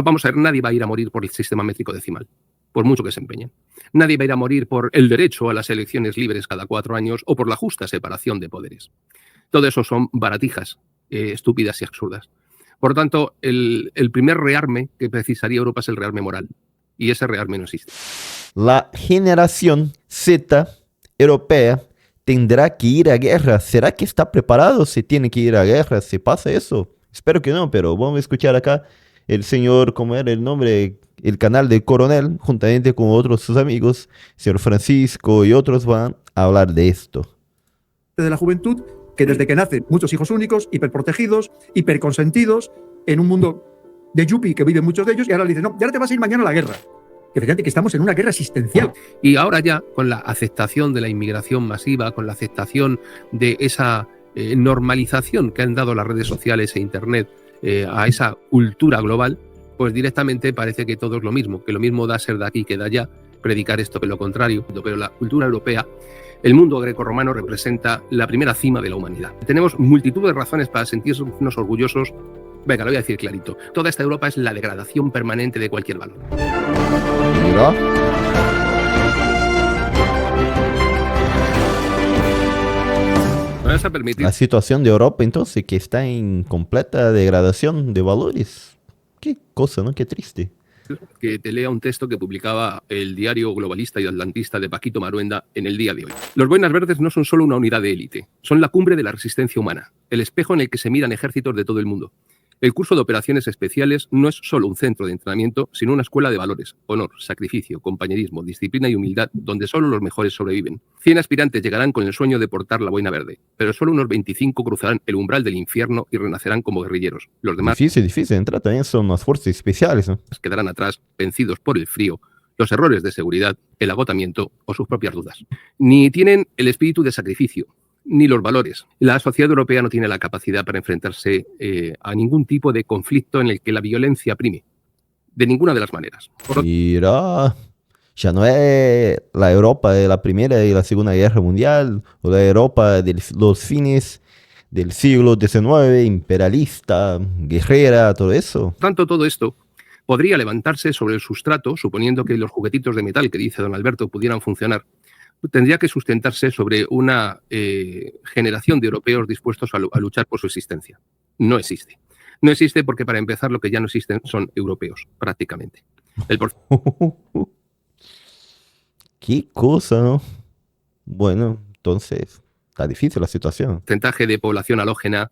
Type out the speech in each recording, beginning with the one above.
Vamos a ver, nadie va a ir a morir por el sistema métrico decimal, por mucho que se empeñen. Nadie va a ir a morir por el derecho a las elecciones libres cada 4 años o por la justa separación de poderes. Todo eso son baratijas estúpidas y absurdas. Por lo tanto, el primer rearme que precisaría Europa es el rearme moral. Y ese rearme no existe. La generación Z europea tendrá que ir a guerra. ¿Será que está preparado si tiene que ir a guerra? ¿Se pasa eso? Espero que no, pero vamos a escuchar acá el señor, ¿cómo era el nombre? El canal de Coronel, juntamente con otros sus amigos, señor Francisco y otros van a hablar de esto. De la juventud, que desde que nacen muchos hijos únicos, hiperprotegidos, hiperconsentidos, en un mundo de yuppie que viven muchos de ellos, y ahora le dicen, no, ya ahora te vas a ir mañana a la guerra. Que fíjate que estamos en una guerra existencial. Y ahora ya, con la aceptación de la inmigración masiva, con la aceptación de esa normalización que han dado las redes sociales e Internet a esa cultura global, pues directamente parece que todo es lo mismo, que lo mismo da ser de aquí que de allá, predicar esto que lo contrario. Pero la cultura europea, el mundo grecorromano representa la primera cima de la humanidad. Tenemos multitud de razones para sentirnos orgullosos. Venga, lo voy a decir clarito. Toda esta Europa es la degradación permanente de cualquier valor. Mira. ¿Me vas a permitir? La situación de Europa entonces que está en completa degradación de valores. Qué cosa, ¿no? Qué triste. Que te lea un texto que publicaba el diario globalista y atlantista de Paquito Maruenda en el día de hoy. Los boinas verdes no son solo una unidad de élite, son la cumbre de la resistencia humana, el espejo en el que se miran ejércitos de todo el mundo. El curso de operaciones especiales no es solo un centro de entrenamiento, sino una escuela de valores, honor, sacrificio, compañerismo, disciplina y humildad, donde solo los mejores sobreviven. 100 aspirantes llegarán con el sueño de portar la boina verde, pero solo unos 25 cruzarán el umbral del infierno y renacerán como guerrilleros. Los demás Difícil entrar, también son las fuerzas especiales, ¿no? quedarán atrás, vencidos por el frío, los errores de seguridad, el agotamiento o sus propias dudas. Ni tienen el espíritu de sacrificio, ni los valores. La sociedad europea no tiene la capacidad para enfrentarse a ningún tipo de conflicto en el que la violencia prime, de ninguna de las maneras. Mira, ya no es la Europa de la Primera y la Segunda Guerra Mundial, o la Europa de los fines del siglo XIX, imperialista, guerrera, todo eso. Por tanto, todo esto podría levantarse sobre el sustrato, suponiendo que los juguetitos de metal que dice don Alberto pudieran funcionar. Tendría que sustentarse sobre una generación de europeos dispuestos a luchar por su existencia. No existe. No existe porque, para empezar, lo que ya no existen son europeos, prácticamente. Qué cosa, ¿no? Bueno, entonces, está difícil la situación. Porcentaje de población halógena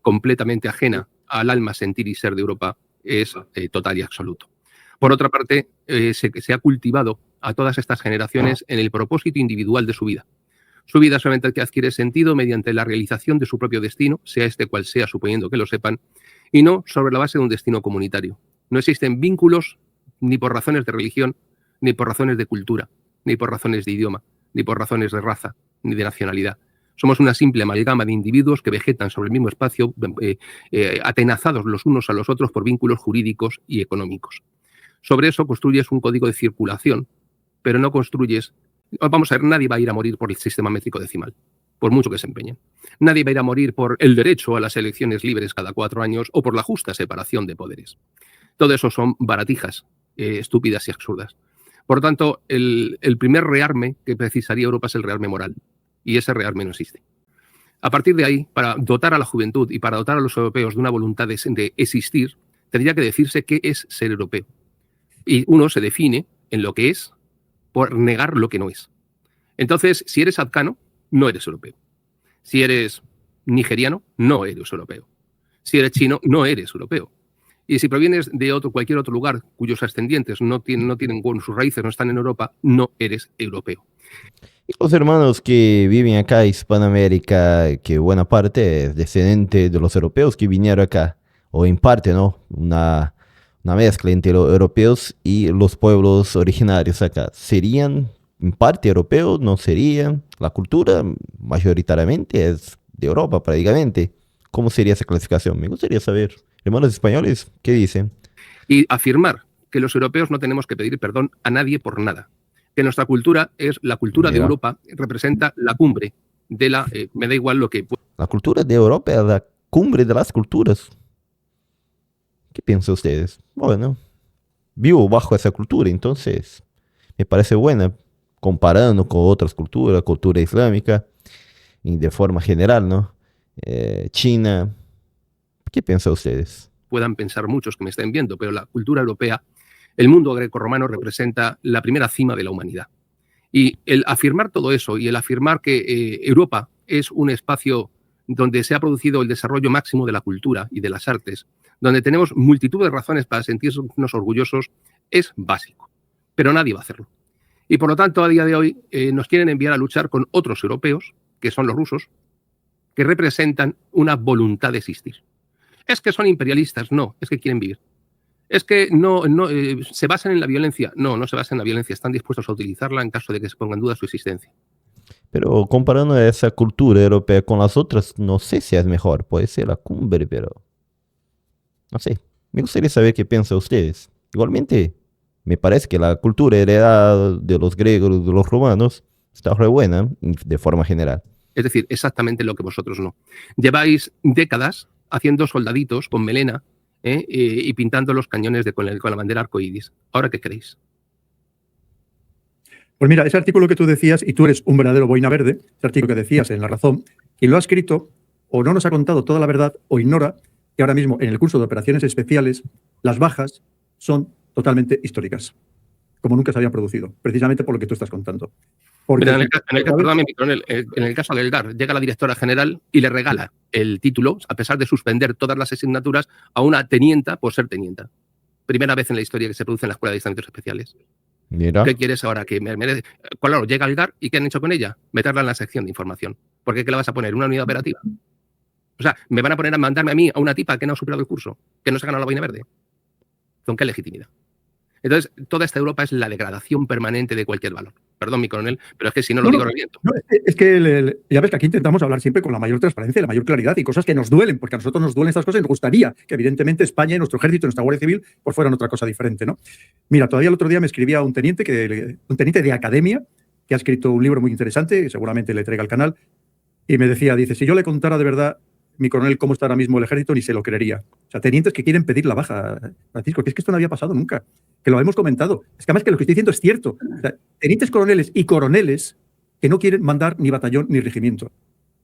completamente ajena al alma, sentir y ser de Europa es total y absoluto. Por otra parte, se ha cultivado a todas estas generaciones en el propósito individual de su vida. Su vida solamente que adquiere sentido mediante la realización de su propio destino, sea este cual sea, suponiendo que lo sepan, y no sobre la base de un destino comunitario. No existen vínculos ni por razones de religión, ni por razones de cultura, ni por razones de idioma, ni por razones de raza, ni de nacionalidad. Somos una simple amalgama de individuos que vegetan sobre el mismo espacio, atenazados los unos a los otros por vínculos jurídicos y económicos. Sobre eso construyes un código de circulación, pero no construyes... Vamos a ver, nadie va a ir a morir por el sistema métrico decimal, por mucho que se empeñen. Nadie va a ir a morir por el derecho a las elecciones libres cada 4 años o por la justa separación de poderes. Todo eso son baratijas estúpidas y absurdas. Por lo tanto, el primer rearme que precisaría Europa es el rearme moral. Y ese rearme no existe. A partir de ahí, para dotar a la juventud y para dotar a los europeos de una voluntad de existir, tendría que decirse qué es ser europeo. Y uno se define en lo que es por negar lo que no es. Entonces, si eres afgano, no eres europeo. Si eres nigeriano, no eres europeo. Si eres chino, no eres europeo. Y si provienes de cualquier otro lugar cuyos ascendientes no tienen sus raíces, no están en Europa, no eres europeo. Y los hermanos que viven acá en Hispanoamérica, que buena parte es descendiente de los europeos que vinieron acá, o en parte, ¿no? Una mezcla entre los europeos y los pueblos originarios acá. ¿Serían en parte europeos? ¿No serían? La cultura mayoritariamente es de Europa prácticamente. ¿Cómo sería esa clasificación? Me gustaría saber. Hermanos españoles, ¿qué dicen? Y afirmar que los europeos no tenemos que pedir perdón a nadie por nada. Que nuestra cultura es la cultura de Europa, representa la cumbre de la... me da igual lo que... La cultura de Europa es la cumbre de las culturas. ¿Qué piensan ustedes? Bueno, vivo bajo esa cultura, entonces me parece buena comparando con otras culturas, cultura islámica, y de forma general, ¿no? China. ¿Qué piensan ustedes? Puedan pensar muchos que me estén viendo, pero la cultura europea, el mundo grecorromano representa la primera cima de la humanidad. Y el afirmar todo eso y el afirmar que Europa es un espacio donde se ha producido el desarrollo máximo de la cultura y de las artes, donde tenemos multitud de razones para sentirnos orgullosos, es básico. Pero nadie va a hacerlo. Y por lo tanto, a día de hoy, nos quieren enviar a luchar con otros europeos, que son los rusos, que representan una voluntad de existir. Es que son imperialistas, no, es que quieren vivir. Es que no se basan en la violencia. No, no se basan en la violencia, están dispuestos a utilizarla en caso de que se ponga en duda su existencia. Pero comparando esa cultura europea con las otras, no sé si es mejor. Puede ser la cumbre, pero no sé. Me gustaría saber qué piensan ustedes. Igualmente, me parece que la cultura heredada de los griegos, de los romanos, está re buena de forma general. Es decir, exactamente lo que vosotros no. Lleváis décadas haciendo soldaditos con melena y pintando los cañones con la bandera arcoíris. ¿Ahora qué queréis? Pues mira, ese artículo que tú decías, y tú eres un verdadero boina verde, ese artículo que decías en La Razón, quien lo ha escrito o no nos ha contado toda la verdad o ignora que ahora mismo en el curso de operaciones especiales las bajas son totalmente históricas, como nunca se habían producido, precisamente por lo que tú estás contando. Pero en el caso del GAR, llega la directora general y le regala el título, a pesar de suspender todas las asignaturas, a una tenienta por ser tenienta. Primera vez en la historia que se produce en la Escuela de Adiestramientos Especiales. Mira. ¿Qué quieres ahora? Claro, llega el GAR y ¿qué han hecho con ella? Meterla en la sección de información. ¿Por qué la vas a poner? ¿Una unidad operativa? O sea, me van a poner a mandarme a mí, a una tipa que no ha superado el curso, que no se ha ganado la boina verde. ¿Con qué legitimidad? Entonces, toda esta Europa es la degradación permanente de cualquier valor. Perdón, mi coronel, pero es que si no lo digo reviento. No, es que ya ves que aquí intentamos hablar siempre con la mayor transparencia, la mayor claridad y cosas que nos duelen, porque a nosotros nos duelen estas cosas y nos gustaría que evidentemente España y nuestro ejército y nuestra Guardia Civil pues fueran otra cosa diferente, ¿no? Mira, todavía el otro día me escribía un teniente de academia que ha escrito un libro muy interesante, que seguramente le traiga al canal, y me decía, dice, si yo le contara de verdad, mi coronel, cómo está ahora mismo el ejército, ni se lo creería. O sea, tenientes que quieren pedir la baja, Francisco, que es que esto no había pasado nunca, que lo hemos comentado. Es que además que lo que estoy diciendo es cierto. O sea, tenientes coroneles y coroneles que no quieren mandar ni batallón ni regimiento.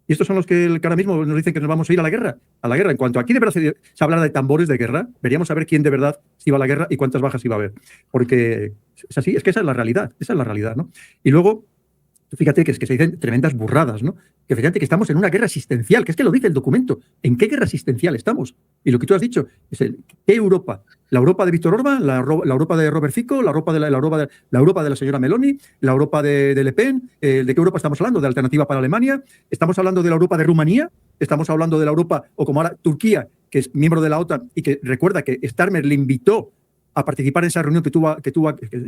Y estos son los que ahora mismo nos dicen que nos vamos a ir a la guerra. A la guerra. En cuanto aquí de verdad se hablara de tambores de guerra, veríamos a ver quién de verdad se iba a la guerra y cuántas bajas iba a haber. Porque es así, es que esa es la realidad, ¿no? Y luego, fíjate que se dicen tremendas burradas, ¿no? Que fíjate que estamos en una guerra existencial, que es que lo dice el documento. ¿En qué guerra existencial estamos? Y lo que tú has dicho es ¿qué Europa? ¿La Europa de Víctor Orbán? ¿La Europa de Robert Fico? ¿La Europa de la señora Meloni? ¿La Europa de Le Pen? ¿De qué Europa estamos hablando? ¿De alternativa para Alemania? ¿Estamos hablando de la Europa de Rumanía? ¿Estamos hablando de la Europa, o como ahora Turquía, que es miembro de la OTAN y que recuerda que Starmer le invitó a participar en esa reunión que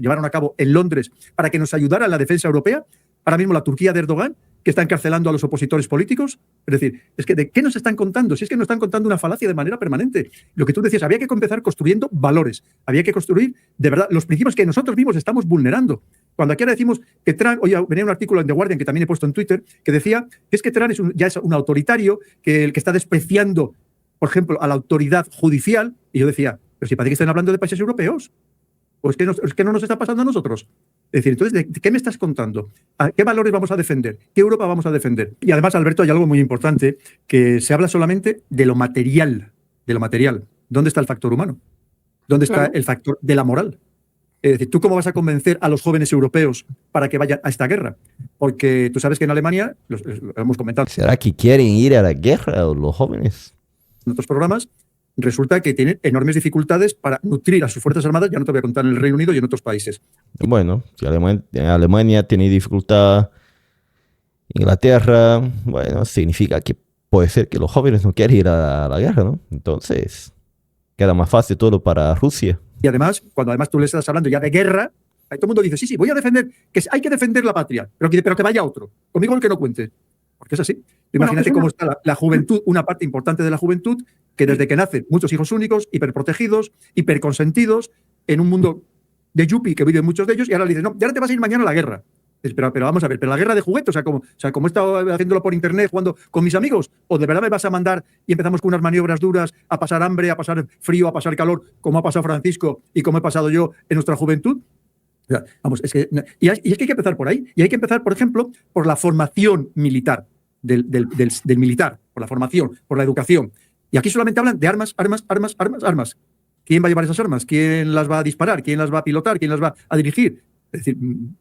llevaron a cabo en Londres para que nos ayudara en la defensa europea? Ahora mismo la Turquía de Erdogan, que está encarcelando a los opositores políticos. Es decir, es que ¿de qué nos están contando? Si es que nos están contando una falacia de manera permanente. Lo que tú decías, había que empezar construyendo valores. Había que construir, de verdad, los principios que nosotros mismos estamos vulnerando. Cuando aquí ahora decimos que Trump, oye, venía un artículo en The Guardian que también he puesto en Twitter, que decía que es que Trump ya es un autoritario, que el que está despreciando, por ejemplo, a la autoridad judicial. Y yo decía, pero si parece que están hablando de países europeos. ¿O es que no nos está pasando a nosotros? Es decir, entonces, ¿de qué me estás contando? ¿A qué valores vamos a defender? ¿Qué Europa vamos a defender? Y además, Alberto, hay algo muy importante, que se habla solamente de lo material. ¿Dónde está el factor humano? ¿Dónde está el factor de la moral? Es decir, ¿tú cómo vas a convencer a los jóvenes europeos para que vayan a esta guerra? Porque tú sabes que en Alemania, lo hemos comentado. ¿Será que quieren ir a la guerra los jóvenes? En otros programas, resulta que tienen enormes dificultades para nutrir a sus Fuerzas Armadas, ya no te voy a contar en el Reino Unido y en otros países. Bueno, si Alemania tiene dificultad, Inglaterra, bueno, significa que puede ser que los jóvenes no quieren ir a la guerra, ¿no? Entonces, queda más fácil todo para Rusia. Y además, cuando tú le estás hablando ya de guerra, todo el mundo dice, sí, voy a defender, que hay que defender la patria, pero que vaya otro. Conmigo el que no cuente. Porque es así. Imagínate cómo está la juventud, una parte importante de la juventud, que desde que nacen muchos hijos únicos, hiperprotegidos, hiperconsentidos, en un mundo de yuppie que viven muchos de ellos, y ahora le dicen, no, ya no te vas a ir mañana a la guerra. Pero vamos a ver, pero la guerra de juguetes, o sea, como he estado haciéndolo por internet, jugando con mis amigos, o de verdad me vas a mandar y empezamos con unas maniobras duras, a pasar hambre, a pasar frío, a pasar calor, como ha pasado Francisco y como he pasado yo en nuestra juventud. O sea, vamos, es que hay que empezar por ahí. Y hay que empezar, por ejemplo, por la formación militar, del militar, por la formación, por la educación. Y aquí solamente hablan de armas, armas, armas, armas, armas. ¿Quién va a llevar esas armas? ¿Quién las va a disparar? ¿Quién las va a pilotar? ¿Quién las va a dirigir? Es decir,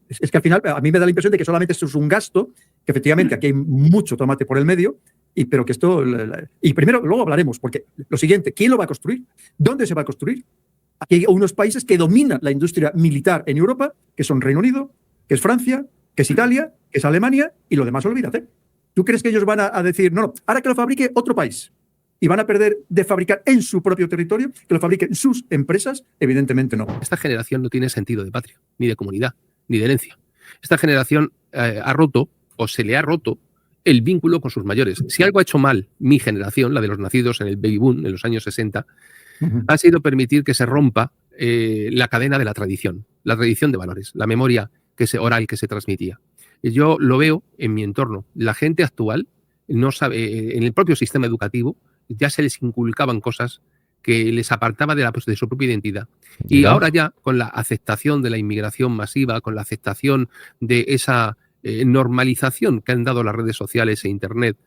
es que al final a mí me da la impresión de que solamente esto es un gasto, que efectivamente aquí hay mucho tomate por el medio, pero que esto... Y primero, luego hablaremos, porque lo siguiente, ¿quién lo va a construir? ¿Dónde se va a construir? Aquí hay unos países que dominan la industria militar en Europa, que son Reino Unido, que es Francia, que es Italia, que es Alemania, y lo demás olvídate. ¿Tú crees que ellos van a decir, no, ahora que lo fabrique otro país? ¿Y van a perder de fabricar en su propio territorio, que lo fabriquen sus empresas? Evidentemente no. Esta generación no tiene sentido de patria, ni de comunidad, ni de herencia. Esta generación ha roto, o se le ha roto, el vínculo con sus mayores. Si algo ha hecho mal mi generación, la de los nacidos en el baby boom, en los años 60, ha sido permitir que se rompa la cadena de la tradición de valores, la memoria oral que se transmitía. Yo lo veo en mi entorno. La gente actual no sabe, en el propio sistema educativo, ya se les inculcaban cosas que les apartaba de su propia identidad. Y ahora ya, con la aceptación de la inmigración masiva, con la aceptación de esa normalización que han dado las redes sociales e Internet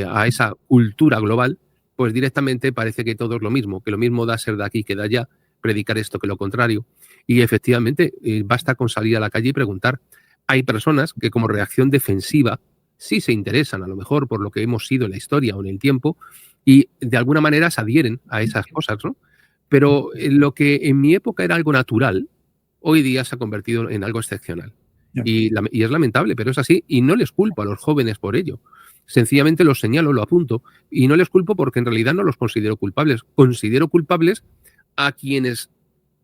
a esa cultura global, pues directamente parece que todo es lo mismo, que lo mismo da ser de aquí que de allá, predicar esto que lo contrario. Y efectivamente, basta con salir a la calle y preguntar. Hay personas que como reacción defensiva sí se interesan a lo mejor por lo que hemos sido en la historia o en el tiempo, y de alguna manera se adhieren a esas cosas, ¿no? Pero lo que en mi época era algo natural, hoy día se ha convertido en algo excepcional. Y es lamentable, pero es así, y no les culpo a los jóvenes por ello. Sencillamente los señalo, lo apunto, y no les culpo porque en realidad no los considero culpables. Considero culpables a quienes...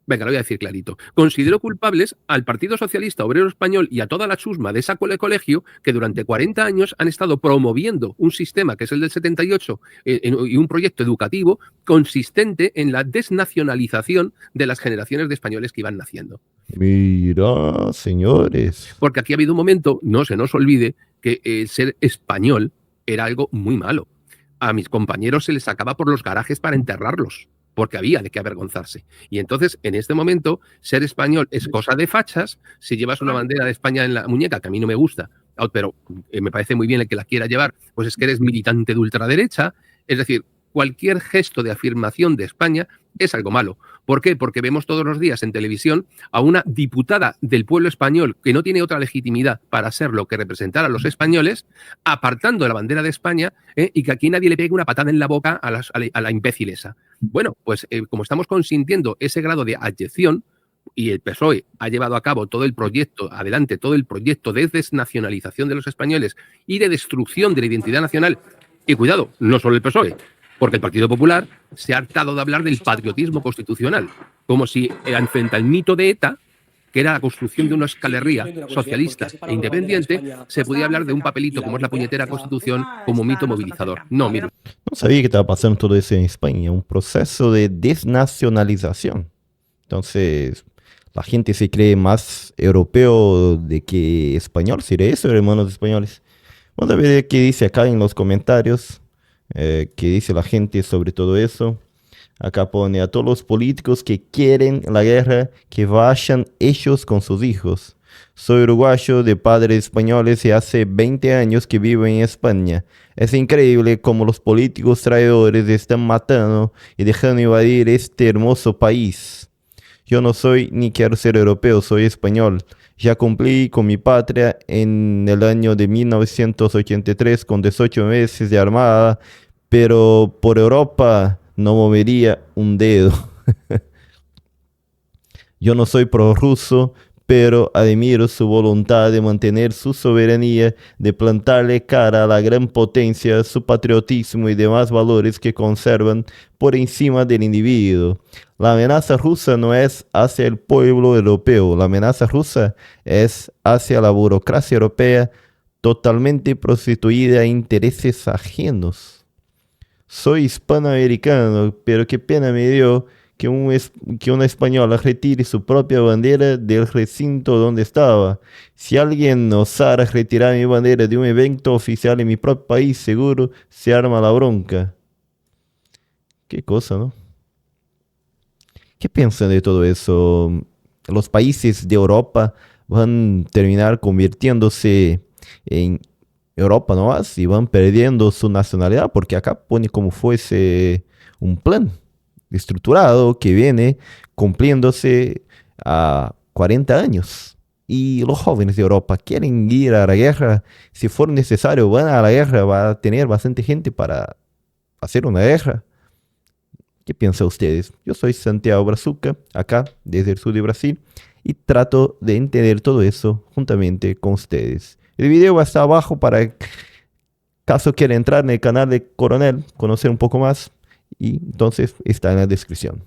Venga, lo voy a decir clarito. Considero culpables al Partido Socialista Obrero Español y a toda la chusma de ese colegio que durante 40 años han estado promoviendo un sistema que es el del 78 y un proyecto educativo consistente en la desnacionalización de las generaciones de españoles que iban naciendo. Mira, señores. Porque aquí ha habido un momento, no se nos olvide, que ser español era algo muy malo. A mis compañeros se les sacaba por los garajes para enterrarlos, porque había de qué avergonzarse. Y entonces, en este momento, ser español es cosa de fachas. Si llevas una bandera de España en la muñeca, que a mí no me gusta, pero me parece muy bien el que la quiera llevar, pues es que eres militante de ultraderecha. Es decir, cualquier gesto de afirmación de España es algo malo. ¿Por qué? Porque vemos todos los días en televisión a una diputada del pueblo español que no tiene otra legitimidad para ser lo que representar a los españoles, apartando la bandera de España y que aquí nadie le pegue una patada en la boca a la imbécil esa. Bueno, pues como estamos consintiendo ese grado de abyección, y el PSOE ha llevado a cabo todo el proyecto de desnacionalización de los españoles y de destrucción de la identidad nacional, y cuidado, no solo el PSOE, porque el Partido Popular se ha hartado de hablar del patriotismo constitucional, como si frente al mito de ETA, que era la construcción de una Euskal Herria socialista e independiente, se podía hablar de un papelito como es la puñetera Constitución como mito movilizador. No, mire. No sabía que estaba pasando todo eso en España, un proceso de desnacionalización. Entonces, la gente se cree más europeo de que español. ¿Sería eso, hermanos españoles? Vamos a ver qué dice acá en los comentarios. ¿Qué dice la gente sobre todo eso? Acá pone a todos los políticos que quieren la guerra, que vayan ellos con sus hijos. Soy uruguayo de padres españoles y hace 20 años que vivo en España. Es increíble cómo los políticos traidores están matando y dejando invadir este hermoso país. Yo no soy ni quiero ser europeo, soy español. Ya cumplí con mi patria en el año de 1983 con 18 meses de armada, pero por Europa no movería un dedo. Yo no soy prorruso, pero admiro su voluntad de mantener su soberanía, de plantarle cara a la gran potencia, su patriotismo y demás valores que conservan por encima del individuo. La amenaza rusa no es hacia el pueblo europeo, la amenaza rusa es hacia la burocracia europea totalmente prostituida a intereses ajenos. Soy hispanoamericano, pero qué pena me dio que una española retire su propia bandera del recinto donde estaba. Si alguien osara retirar mi bandera de un evento oficial en mi propio país, seguro se arma la bronca. Qué cosa, ¿no? ¿Qué piensan de todo eso? Los países de Europa van a terminar convirtiéndose en Europa nomás y van perdiendo su nacionalidad, porque acá pone como fuese un plan estructurado que viene cumpliéndose a 40 años. Y los jóvenes de Europa quieren ir a la guerra. Si fuera necesario, van a la guerra, va a tener bastante gente para hacer una guerra. ¿Qué piensan ustedes? Yo soy Santiago Brazuca, acá desde el sur de Brasil, y trato de entender todo eso juntamente con ustedes. El video va a estar abajo para caso quiera entrar en el canal de Coronel, conocer un poco más, y entonces está en la descripción.